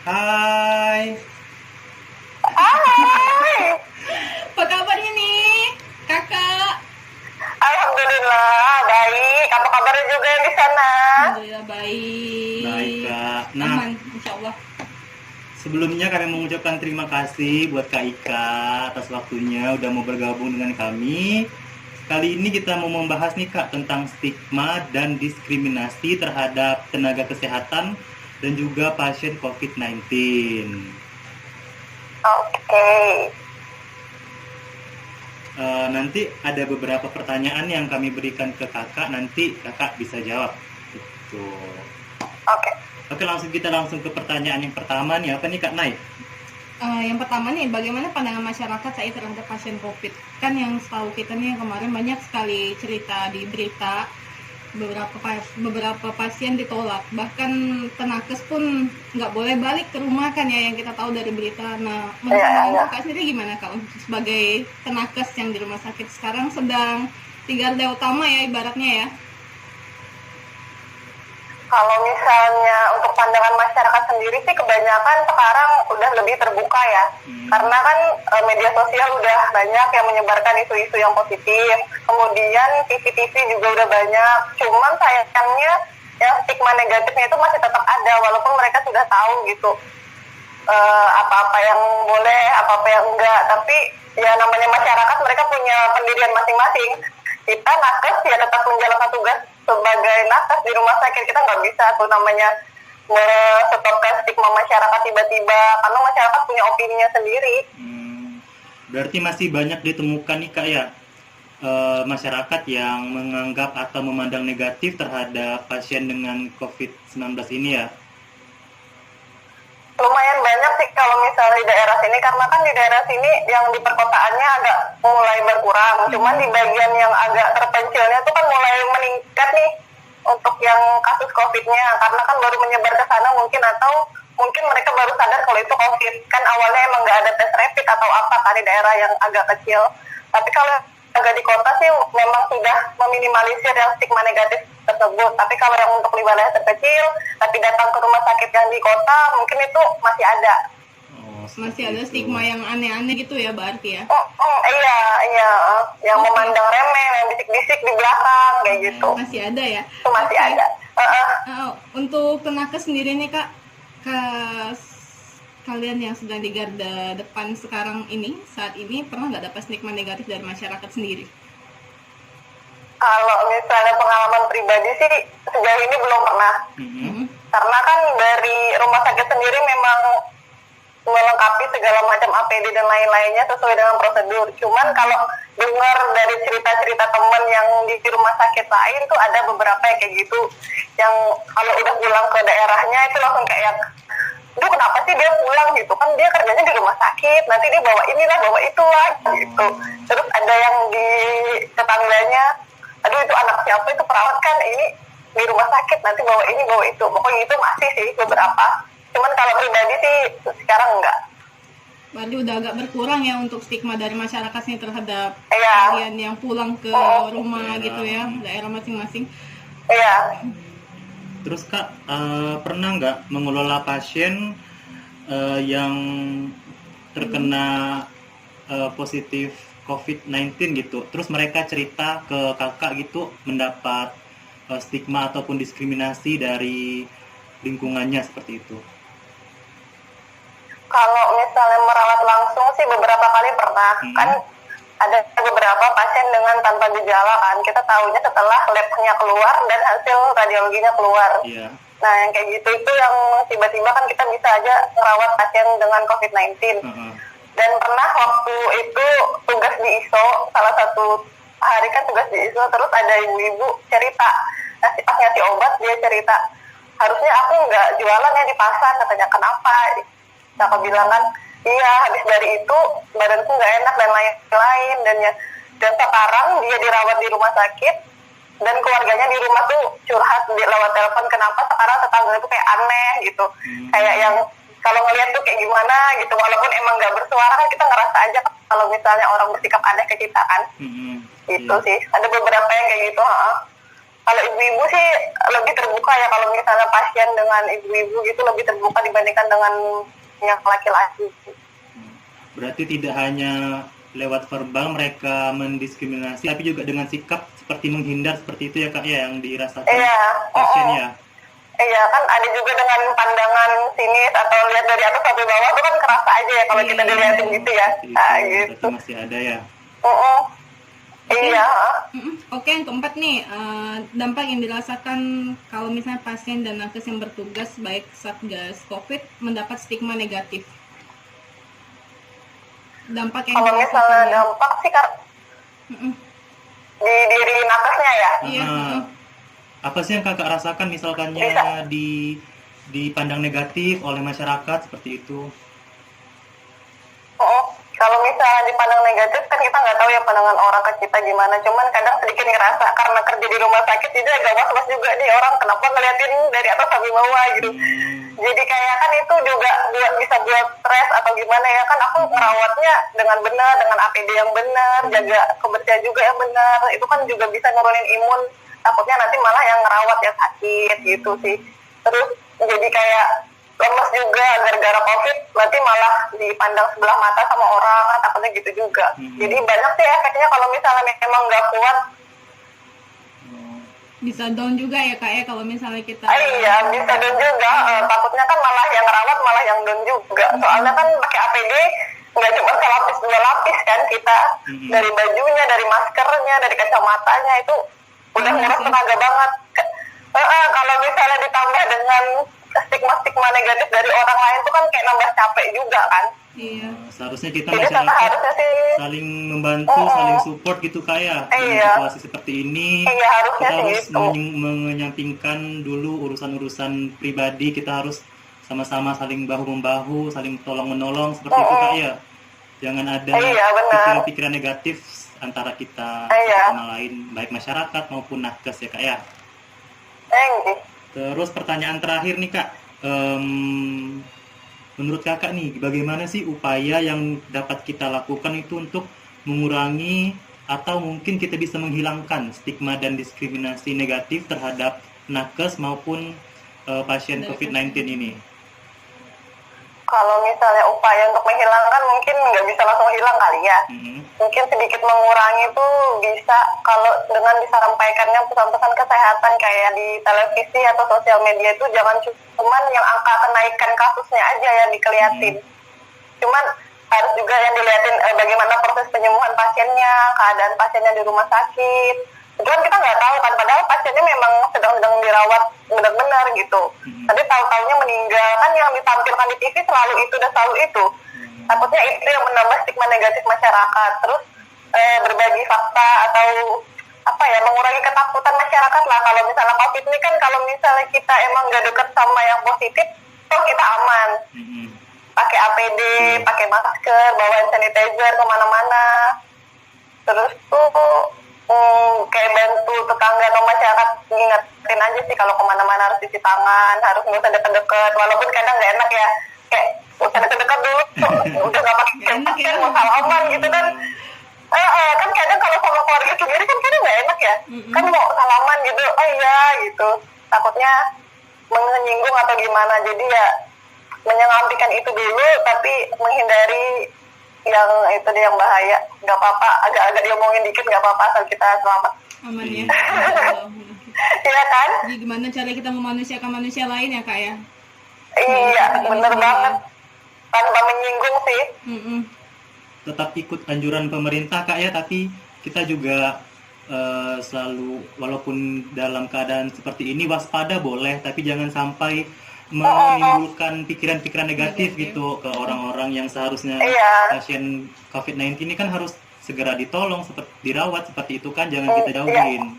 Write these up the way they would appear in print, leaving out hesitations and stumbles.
Hai. Hai, Apa kabarnya nih, kakak? alhamdulillah baik. Apa kabarnya juga yang di sana? Alhamdulillah baik. Baik, Kak. Nah, Aman, insya Allah. sebelumnya kami mengucapkan terima kasih buat Kak Ika atas waktunya udah mau bergabung dengan kami. Kali ini kita mau membahas nih Kak tentang stigma dan diskriminasi terhadap tenaga kesehatan dan juga pasien COVID-19. Oke. Nanti ada beberapa pertanyaan yang kami berikan ke kakak, nanti kakak bisa jawab. Gitu. Oke. Oke, kita langsung ke pertanyaan yang pertama nih. Apa nih Kak Nay? Yang pertama nih, bagaimana pandangan masyarakat saat terhadap pasien COVID? Kan yang setahu kita nih yang kemarin banyak sekali cerita di berita, beberapa pasien ditolak, bahkan tenakes pun nggak boleh balik ke rumah kan ya, yang kita tahu dari berita. Nah, menurut kakak sendiri gimana Kak untuk sebagai tenakes yang di rumah sakit sekarang sedang di garda utama ya ibaratnya ya? Kalau misalnya untuk pandangan masyarakat sendiri sih kebanyakan sekarang udah lebih terbuka ya. Karena kan media sosial udah banyak yang menyebarkan isu-isu yang positif. Kemudian TV-TV juga udah banyak. Cuman sayangnya yang stigma negatifnya itu masih tetap ada walaupun mereka sudah tahu gitu. Apa-apa yang boleh, apa-apa yang enggak. Tapi ya namanya masyarakat, mereka punya pendirian masing-masing. Kita nakes ya tetap menjalankan tugas sebagai nakes di rumah sakit. Kita nggak bisa tuh namanya stopkan stigma masyarakat tiba-tiba, karena masyarakat punya opininya sendiri. Berarti masih banyak ditemukan nih Kak ya, masyarakat yang menganggap atau memandang negatif terhadap pasien dengan COVID-19 ini ya? Lumayan banyak sih kalau misalnya di daerah sini, karena kan di daerah sini yang di perkotaannya agak mulai berkurang. Cuman di bagian yang agak terpencilnya tuh kan mulai meningkat nih untuk yang kasus COVID-nya, karena kan baru menyebar ke sana mungkin, atau mungkin mereka baru sadar kalau itu COVID. Kan awalnya emang nggak ada tes rapid atau apa kan di daerah yang agak kecil. Tapi kalau agak di kota sih memang sudah meminimalisir yang stigma negatif tersebut. Tapi kalau yang untuk wilayah terkecil, tapi datang ke rumah sakit yang di kota, mungkin itu masih ada. Masih ada stigma yang aneh-aneh gitu ya berarti ya? Iya. Yang memandang remeh, yang bisik-bisik di belakang, kayak gitu. Masih ada ya? Itu masih ada. Untuk tenakes sendiri nih Kak, kalian yang sedang di garda depan sekarang ini, saat ini pernah nggak dapat stigma negatif dari masyarakat sendiri? Kalau misalnya pengalaman pribadi sih sejauh ini belum pernah. Karena kan dari rumah sakit sendiri memang melengkapi segala macam APD dan lain-lainnya sesuai dengan prosedur. Cuman kalau dengar dari cerita-cerita teman yang di rumah sakit lain tuh ada beberapa yang kayak gitu, yang kalau udah pulang ke daerahnya itu langsung kayak, duh kenapa sih dia pulang gitu, kan dia kerjanya di rumah sakit, nanti dia bawa inilah bawa itulah gitu. Terus ada yang di tetangganya, aduh itu anak siapa itu perawat kan, ini di rumah sakit nanti bawa ini bawa itu. Pokoknya itu masih sih beberapa. Cuman kalau pribadi sih sekarang enggak. Berarti udah agak berkurang ya untuk stigma dari masyarakat nih terhadap Iya. kalian yang pulang ke rumah gitu ya, daerah masing-masing. Iya. Terus Kak, pernah nggak mengelola pasien yang terkena positif COVID-19 gitu, terus mereka cerita ke kakak gitu mendapat stigma ataupun diskriminasi dari lingkungannya seperti itu? Kalau misalnya merawat langsung sih beberapa kali pernah. Kan ada beberapa pasien dengan tanpa gejala kan, kita tahunya setelah labnya keluar dan hasil radiologinya keluar. Nah yang kayak gitu itu yang tiba-tiba kan kita bisa aja merawat pasien dengan COVID-19. Dan pernah waktu itu tugas di ISO, salah satu hari kan tugas di ISO, terus ada ibu-ibu cerita, pas ngasih obat dia cerita, harusnya aku nggak jualan ya di pasar, katanya. Kenapa? Aku bilang kan, iya habis dari itu badanku nggak enak dan lain-lain, dan sekarang dia dirawat di rumah sakit dan keluarganya di rumah tuh curhat lewat telepon, kenapa sekarang tetangga itu kayak aneh gitu, kayak yang kalau ngeliat tuh kayak gimana gitu, walaupun emang nggak bersuara kan kita ngerasa aja kalau misalnya orang bersikap aneh ke kita kan. Gitu sih, ada beberapa yang kayak gitu. Kalau ibu-ibu sih lebih terbuka ya, kalau misalnya pasien dengan ibu-ibu gitu lebih terbuka dibandingkan dengan yang laki-laki. Berarti tidak hanya lewat verbal mereka mendiskriminasi, tapi juga dengan sikap seperti menghindar seperti itu ya Kak ya, yang dirasakan pasien ya. Iya kan, ada juga dengan pandangan sinis atau lihat dari atas sampai bawah itu kan kerasa aja ya kalau kita dilihatin gitu ya. Nah, gitu. Masih ada ya. Iya. Oke, yang keempat nih, dampak yang dirasakan kalau misalnya pasien dan nakes yang bertugas baik Satgas COVID mendapat stigma negatif. Dampak yang kalau misalnya dampak sih di diri nakesnya ya. Iya. Apa sih yang Kakak rasakan misalkannya dipandang negatif oleh masyarakat seperti itu? Kalau misalnya dipandang negatif kan kita nggak tahu ya pandangan orang ke kita gimana. Cuman kadang sedikit ngerasa karena kerja di rumah sakit jadi agak was-was juga nih orang kenapa ngeliatin dari atas sampai bawah gitu. Jadi kayak kan itu juga bisa buat stres atau gimana ya, kan aku ngerawatnya dengan benar, dengan APD yang benar, jaga kebersihan juga yang benar. Itu kan juga bisa nurunin imun. Takutnya nanti malah yang ngerawat yang sakit gitu sih. Terus jadi kayak lemes juga gara-gara COVID, nanti malah dipandang sebelah mata sama orang, takutnya gitu juga. Jadi banyak sih efeknya kalau misalnya memang nggak kuat. Bisa down juga ya Kak ya kalau misalnya kita... Iya, bisa down juga. Takutnya kan malah yang ngerawat malah yang down juga. Soalnya kan pakai APD nggak cuma selapis 2 lapis kan kita. Dari bajunya, dari maskernya, dari kacamatanya itu udah nguras tenaga banget. Kalau misalnya ditambah dengan stigma-stigma negatif dari orang lain tuh kan kayak nambah capek juga kan. Iya. Seharusnya kita masyarakat saling membantu, saling support gitu kayak situasi seperti ini. Iya, harusnya kita harus gitu. menyampingkan dulu urusan-urusan pribadi, kita harus sama-sama saling bahu-membahu, saling tolong-menolong seperti itu Kak ya. Jangan ada pikiran-pikiran negatif antara kita sama lain, baik masyarakat maupun nakes ya Kak ya. Terus pertanyaan terakhir nih Kak, menurut Kakak nih bagaimana sih upaya yang dapat kita lakukan itu untuk mengurangi atau mungkin kita bisa menghilangkan stigma dan diskriminasi negatif terhadap nakes maupun pasien COVID-19 ini? Kalau misalnya upaya untuk menghilangkan mungkin nggak bisa langsung hilang kali ya. Mungkin sedikit mengurangi itu bisa kalau dengan disampaikannya pesan-pesan kesehatan kayak di televisi atau sosial media itu jangan cuman yang angka kenaikan kasusnya aja yang dikeliatin. Cuman harus juga yang dilihatin bagaimana proses penyembuhan pasiennya, keadaan pasiennya di rumah sakit. Itu kan kita nggak tahu kan, padahal pasiennya memang sedang dirawat benar-benar gitu. Tapi tahu-taunya meninggal, kan yang ditampilkan di TV selalu itu dan selalu itu. Takutnya itu yang menambah stigma negatif masyarakat. Terus berbagi fakta atau mengurangi ketakutan masyarakat lah. Kalau misalnya COVID ini kan kalau misalnya kita emang nggak deket sama yang positif, toh kita aman. Pakai APD, pakai masker, bawa sanitizer kemana-mana. Terus tuh kayak bantu tetangga atau masyarakat ngingetin aja sih kalau kemana-mana harus cuci tangan, harus nggak usah deket-deket, walaupun kadang nggak enak ya, kayak nggak usah deket-deket dulu, udah nggak pakai masker, mau salaman gitu kan. Kan kadang kalau sama keluarga sendiri kan kadang nggak enak ya, kan mau salaman gitu, oh iya gitu, takutnya menyinggung atau gimana, jadi ya menyampaikan itu dulu, tapi menghindari yang itu dia yang bahaya. Nggak apa-apa, agak-agak diomongin dikit nggak apa-apa asal kita selamat. Aman ya. Iya kan? Jadi gimana cara kita memanusiakan manusia lain ya Kak ya? Iya, bener banget. Tanpa menyinggung sih. Tetap ikut anjuran pemerintah Kak ya, tapi kita juga selalu walaupun dalam keadaan seperti ini waspada boleh, tapi jangan sampai menimbulkan pikiran-pikiran negatif gitu ke orang-orang yang seharusnya pasien COVID-19 ini kan harus segera ditolong, dirawat seperti itu kan, jangan kita jauhin.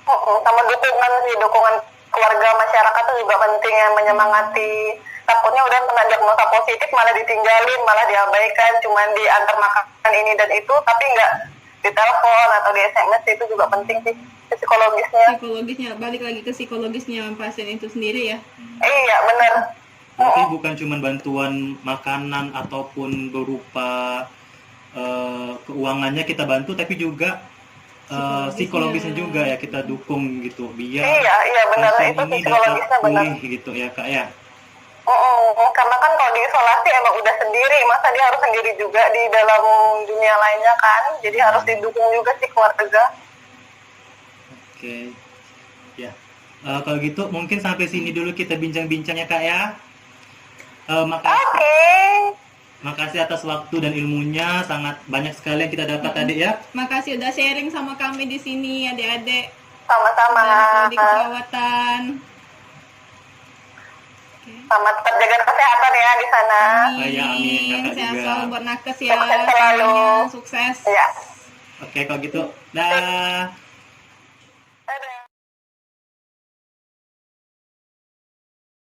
Sama dukungan keluarga masyarakat itu juga penting ya, menyemangati. Takutnya udah kena diagnosa positif malah ditinggalin, malah diabaikan, cuman diantar makan ini dan itu, tapi nggak ditelepon atau di SMS, itu juga penting sih. Psikologisnya, balik lagi ke psikologisnya pasien itu sendiri ya. Iya, benar. Berarti bukan cuma bantuan makanan ataupun berupa keuangannya kita bantu, tapi juga psikologisnya juga ya kita dukung gitu biar iya benar itu ini psikologisnya benar gitu ya Kak ya. Karena kan kalau diisolasi emang udah sendiri, masa dia harus sendiri juga di dalam dunia lainnya kan, jadi harus didukung juga sih keluarga. Oke. Ya. Kalau gitu mungkin sampai sini dulu kita bincang-bincangnya Kak ya. Makasih. Makasih atas waktu dan ilmunya, sangat banyak sekali yang kita dapat adik ya. Makasih udah sharing sama kami di sini adik-adik. Sama-sama. Di keperawatan. Sama tetap jaga kesehatan ya di sana. Amin. Kakak Sehat juga. selalu buat nakes ya. Sukses selalu. Sukses. Ya. Oke kalau gitu. Dah. Dadah.